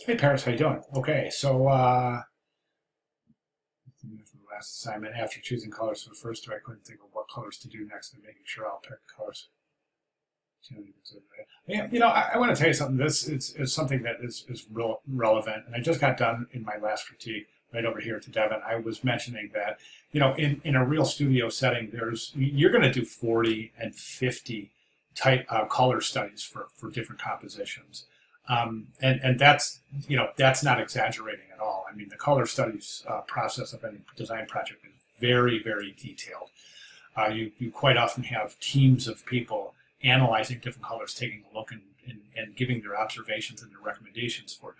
Hey Paris, how you doing? Okay, so last assignment, after choosing colors for the first two, I couldn't think of what colors to do next and making sure I'll pick colors. Yeah, I want to tell you something. This is something that is real relevant, and I just got done in my last critique right over here to Devin. I was mentioning that, in a real studio setting, you're going to do 40 and 50 type color studies for different compositions. And that's not exaggerating at all. I mean, the color studies process of any design project is very, very detailed. You quite often have teams of people analyzing different colors, taking a look and giving their observations and their recommendations for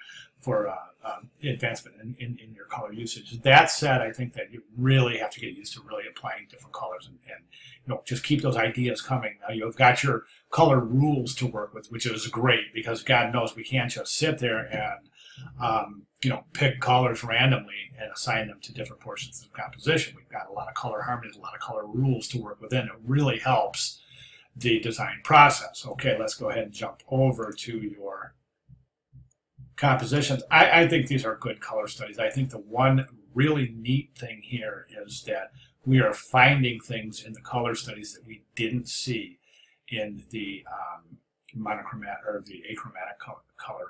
advancement in your color usage. That said, I think that you really have to get used to really applying different colors and just keep those ideas coming. Now you've got your color rules to work with, which is great because God knows we can't just sit there and pick colors randomly and assign them to different portions of the composition. We've got a lot of color harmonies, a lot of color rules to work within. It really helps the design process. Okay, let's go ahead and jump over to your compositions. I think these are good color studies. I think the one really neat thing here is that we are finding things in the color studies that we didn't see in the monochromatic or the achromatic color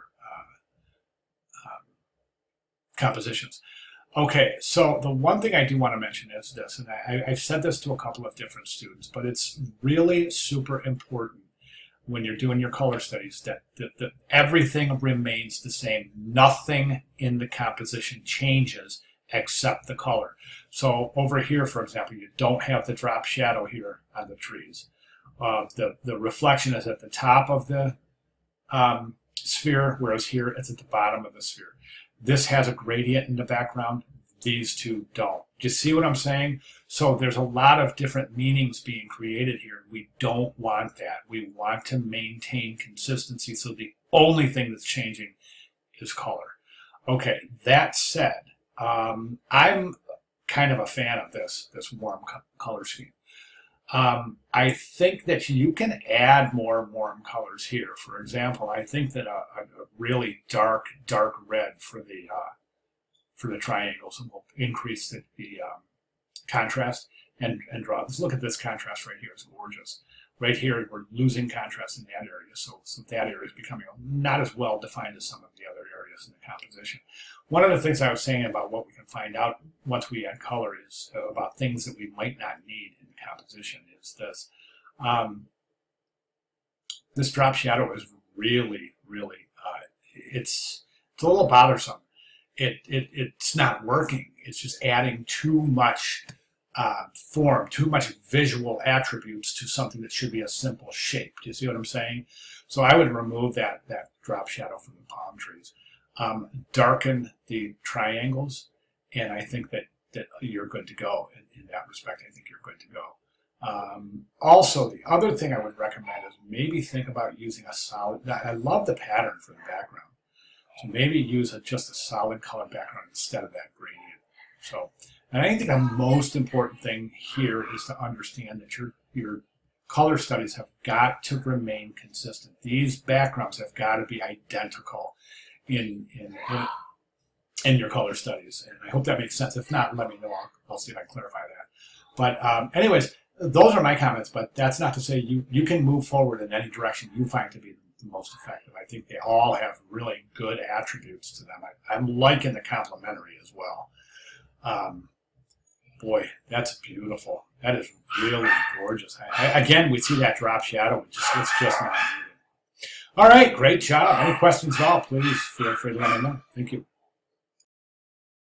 compositions. Okay, so the one thing I do want to mention is this, and I've said this to a couple of different students, but it's really super important when you're doing your color studies that everything remains the same. Nothing in the composition changes except the color. So over here, for example, you don't have the drop shadow here on the trees. The reflection is at the top of the sphere, whereas here it's at the bottom of the sphere. This has a gradient in the background. These two don't. Do you see what I'm saying? So there's a lot of different meanings being created here. We don't want that. We want to maintain consistency. So the only thing that's changing is color. Okay, that said, I'm kind of a fan of this warm color scheme. I think that you can add more warm colors here. For example, I think that a really dark red for the triangles will increase the contrast and draw. Let's look at this contrast right here. It's gorgeous. Right here, we're losing contrast in that area, so that area is becoming not as well defined as some of the other areas in the composition. One of the things I was saying about what we can find out once we add color is about things that we might not need in the composition is this. This drop shadow is really it's a little bothersome. It's not working. It's just adding too much form, too much visual attributes to something that should be a simple shape. Do you see what I'm saying? So I would remove that drop shadow from the palm trees. Darken the triangles, and I think that you're good to go in that respect. I think you're good to go. Also, the other thing I would recommend is maybe think about using a solid. I love the pattern for the background, so maybe use just a solid color background instead of that gradient. So, and I think the most important thing here is to understand that your color studies have got to remain consistent. These backgrounds have got to be identical in your color studies, and I hope that makes sense. If not, let me know. I'll see if I can clarify that. But anyways, those are my comments. But that's not to say you can move forward in any direction you find to be the most effective. I think they all have really good attributes to them. I'm liking the complementary as well. Boy, that's beautiful. That is really gorgeous. Again, we see that drop shadow. It's just not needed. All right, great job. Any questions at all, please feel free to let me know. Thank you.